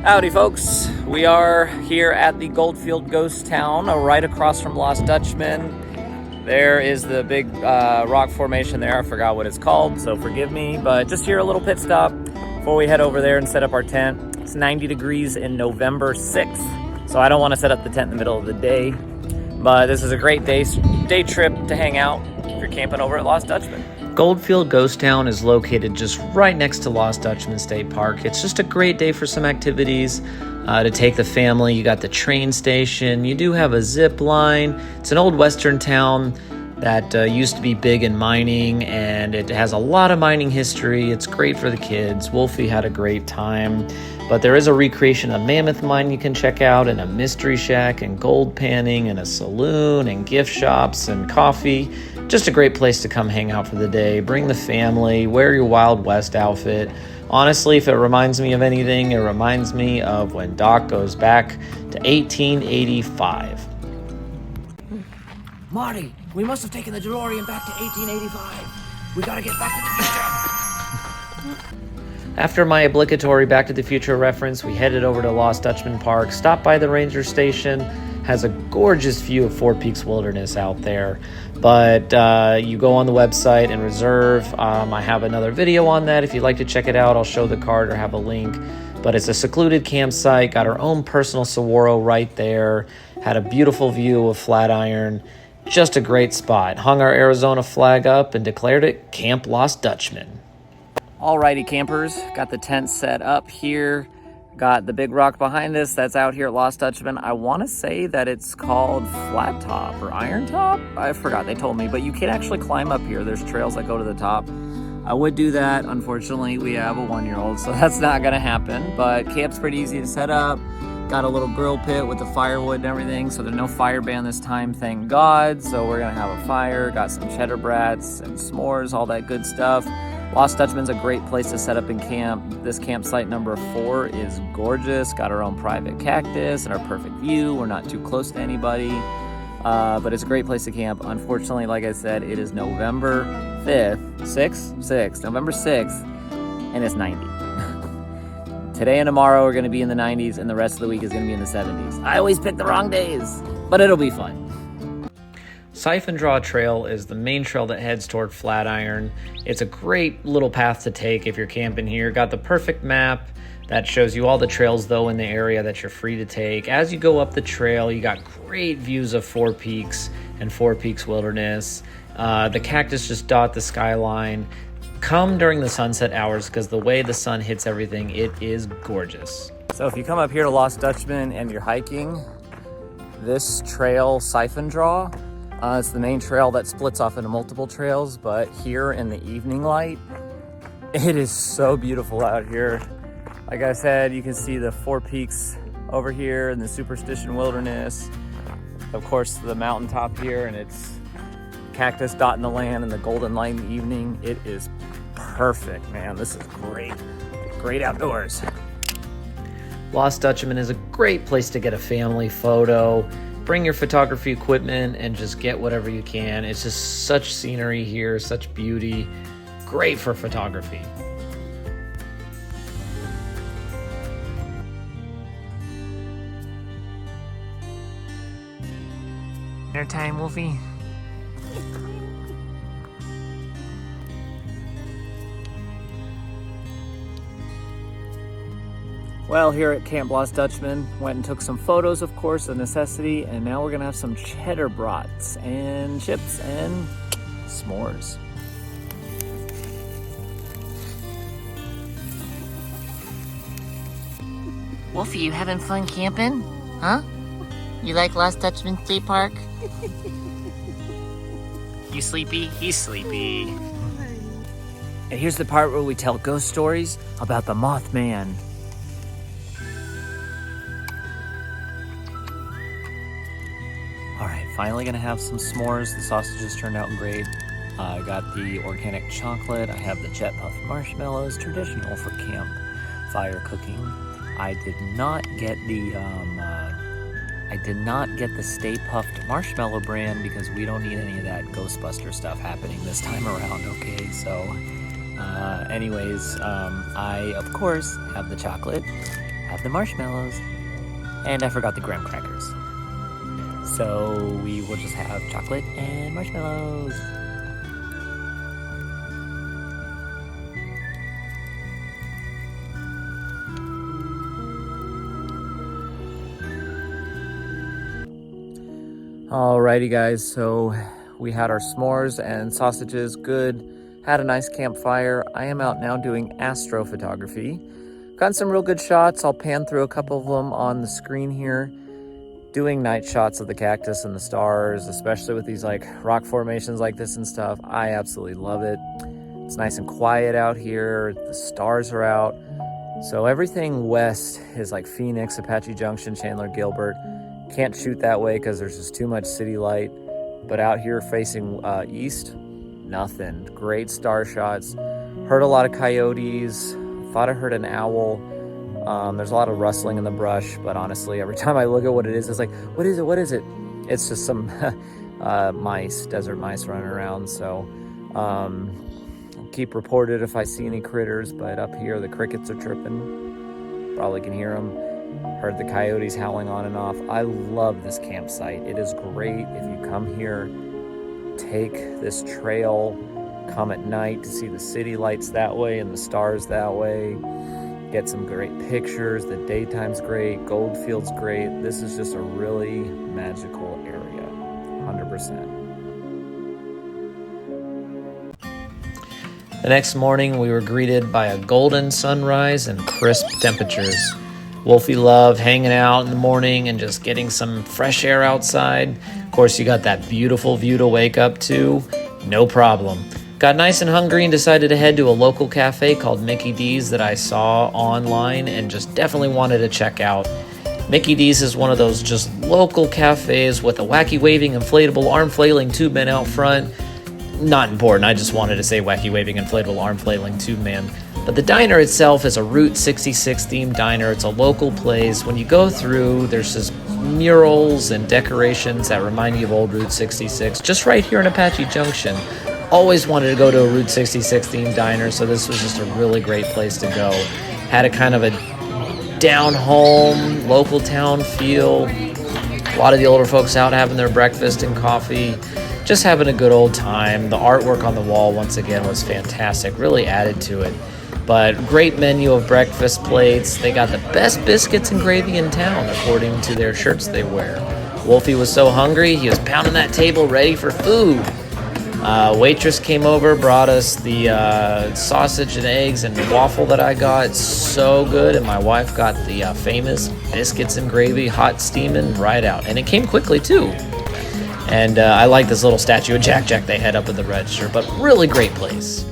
Howdy folks, we are here at the Goldfield Ghost Town, right across from Lost Dutchman. There is the big rock formation there. I forgot what it's called, so forgive me, but just here a little pit stop before we head over there and set up our tent. It's 90 degrees in November 6th, so I don't want to set up the tent in the middle of the day, but this is a great day trip to hang out if you're camping over at Lost Dutchman. Goldfield Ghost Town is located just right next to Lost Dutchman State Park. It's just a great day for some activities to take the family. You got the train station. You do have a zip line. It's an old western town that used to be big in mining, and it has a lot of mining history. It's great for the kids. Wolfie had a great time. But there is a recreation of Mammoth Mine you can check out, and a mystery shack, and gold panning, and a saloon, and gift shops, and coffee. Just a great place to come hang out for the day. Bring the family, wear your Wild West outfit. Honestly, if it reminds me of anything, it reminds me of when Doc goes back to 1885. Marty, we must have taken the DeLorean back to 1885. We gotta get back to the future. After my obligatory Back to the Future reference, we headed over to Lost Dutchman Park, stopped by the ranger station. Has a gorgeous view of Four Peaks Wilderness out there, but you go on the website and reserve. I have another video on that. If you'd like to check it out, I'll show the card or have a link, but it's a secluded campsite, got our own personal saguaro right there, had a beautiful view of Flatiron, just a great spot. Hung our Arizona flag up and declared it Camp Lost Dutchman. Alrighty campers, got the tent set up here. Got the big rock behind us that's out here at Lost Dutchman. I want to say that it's called Flat Top or Iron Top. I forgot, they told me, but you can actually climb up here. There's trails that go to the top. I would do that. Unfortunately, we have a 1-year-old, so that's not going to happen. But camp's pretty easy to set up. Got a little grill pit with the firewood and everything, so there's no fire ban this time, thank God. So we're going to have a fire. Got some cheddar brats and s'mores, all that good stuff. Lost Dutchman's a great place to set up and camp. This campsite number 4 is gorgeous. Got our own private cactus and our perfect view. We're not too close to anybody, but it's a great place to camp. Unfortunately, like I said, it is November 5th, November 6th, and it's 90. Today and tomorrow are gonna be in the 90s, and the rest of the week is gonna be in the 70s. I always pick the wrong days, but it'll be fun. Siphon Draw Trail is the main trail that heads toward Flatiron. It's a great little path to take if you're camping here. Got the perfect map that shows you all the trails though in the area that you're free to take. As you go up the trail, you got great views of Four Peaks and Four Peaks Wilderness. The cactus just dot the skyline. Come during the sunset hours because the way the sun hits everything, it is gorgeous. So if you come up here to Lost Dutchman and you're hiking, this trail, Siphon Draw, it's the main trail that splits off into multiple trails, but here in the evening light, it is so beautiful out here. Like I said, you can see the Four Peaks over here and the Superstition Wilderness. Of course, the mountaintop here, and it's cactus dotting the land and the golden light in the evening. It is perfect, man. This is great. Great outdoors. Lost Dutchman is a great place to get a family photo. Bring your photography equipment and just get whatever you can. It's just such scenery here, such beauty. Great for photography. Dinner time, Wolfie. Well, here at Camp Lost Dutchman, went and took some photos, of course, a necessity, and now we're gonna have some cheddar brats and chips and s'mores. Wolfie, you having fun camping? Huh? You like Lost Dutchman State Park? You sleepy? He's sleepy. And here's the part where we tell ghost stories about the Mothman. Alright, finally gonna have some s'mores. The sausages turned out great. I got the organic chocolate. I have the jet puffed marshmallows, traditional for campfire cooking. I did not get the Stay Puffed Marshmallow brand because we don't need any of that Ghostbuster stuff happening this time around, okay? So, anyways, I, of course, have the chocolate, have the marshmallows. And I forgot the graham crackers. So we will just have chocolate and marshmallows. Alrighty guys, so we had our s'mores and sausages, good. Had a nice campfire. I am out now doing astrophotography. Gotten some real good shots. I'll pan through a couple of them on the screen here. Doing night shots of the cactus and the stars, especially with these like rock formations like this and stuff. I absolutely love it. It's nice and quiet out here. The stars are out. So everything west is like Phoenix, Apache Junction, Chandler, Gilbert. Can't shoot that way because there's just too much city light. But out here facing east, nothing. Great star shots. Heard a lot of coyotes. Thought I heard an owl. There's a lot of rustling in the brush, but honestly, every time I look at what it is, it's like, what is it? What is it? It's just some mice, desert mice running around. So I'll keep reported if I see any critters, but up here, the crickets are chirping. Probably can hear them. Heard the coyotes howling on and off. I love this campsite. It is great if you come here, take this trail, come at night to see the city lights that way and the stars that way. Get some great pictures. The daytime's great. Goldfield's great. This is just a really magical area, 100%. The next morning, we were greeted by a golden sunrise and crisp temperatures. Wolfie loved hanging out in the morning and just getting some fresh air outside. Of course, you got that beautiful view to wake up to. No problem. Got nice and hungry and decided to head to a local cafe called Mickey D's that I saw online and just definitely wanted to check out. Mickey D's is one of those just local cafes with a wacky waving inflatable arm flailing tube man out front. Not important, I just wanted to say wacky waving inflatable arm flailing tube man. But the diner itself is a Route 66 themed diner. It's a local place. When you go through, there's just murals and decorations that remind you of old Route 66, just right here in Apache Junction. Always wanted to go to a Route 66 themed diner, so this was just a really great place to go. Had a kind of a down-home, local town feel. A lot of the older folks out having their breakfast and coffee, just having a good old time. The artwork on the wall, once again, was fantastic, really added to it. But great menu of breakfast plates. They got the best biscuits and gravy in town, according to their shirts they wear. Wolfie was so hungry, he was pounding that table ready for food. Waitress came over, brought us the sausage and eggs and waffle that I got. It's so good. And my wife got the famous biscuits and gravy, hot steaming right out. And it came quickly, too. And I like this little statue of Jack Jack they had up at the register, but really great place.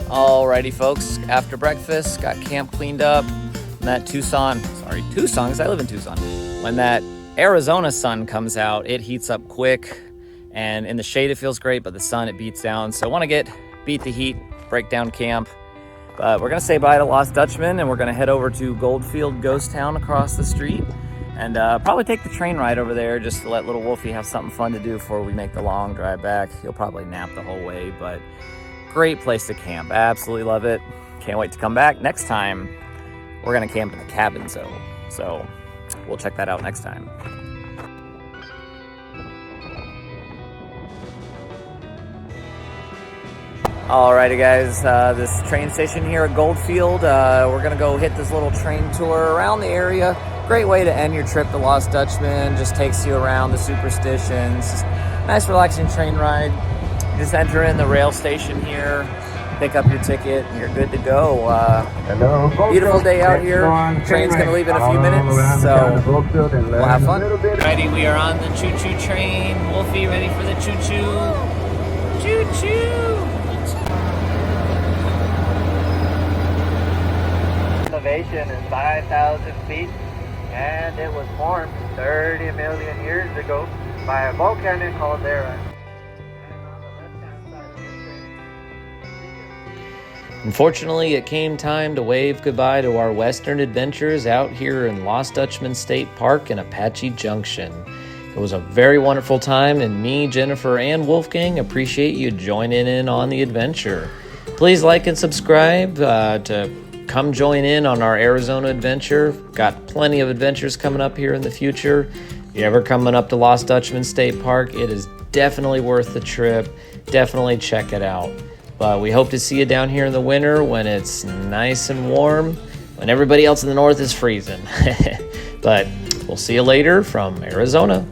Alrighty, folks. After breakfast, got camp cleaned up. And that Tucson, because I live in Tucson. When that Arizona sun comes out, it heats up quick. And in the shade, it feels great, but the sun, it beats down. So I want to beat the heat, break down camp. But we're going to say bye to Lost Dutchman, and we're going to head over to Goldfield Ghost Town across the street. And probably take the train ride over there just to let little Wolfie have something fun to do before we make the long drive back. He'll probably nap the whole way, but great place to camp. Absolutely love it. Can't wait to come back. Next time, we're going to camp in the cabin zone. So we'll check that out next time. Alrighty guys, this train station here at Goldfield, we're gonna go hit this little train tour around the area. Great way to end your trip to Lost Dutchman, just takes you around the superstitions. Nice relaxing train ride. Just enter in the rail station here, pick up your ticket, and you're good to go. Beautiful day out here. Train's gonna leave in a few minutes, so we'll have fun. Alrighty, we are on the choo-choo train. Wolfie, ready for the choo-choo? Choo-choo! Elevation is 5,000 feet, and it was formed 30 million years ago by a volcano called Dera. Unfortunately, it came time to wave goodbye to our western adventures out here in Lost Dutchman State Park in Apache Junction. It was a very wonderful time, and me, Jennifer, and Wolfgang appreciate you joining in on the adventure. Please like and subscribe to come join in on our Arizona adventure. Got plenty of adventures coming up here in the future. If you're ever coming up to Lost Dutchman State Park, it is definitely worth the trip. Definitely check it out. But we hope to see you down here in the winter when it's nice and warm, when everybody else in the north is freezing. But we'll see you later from Arizona.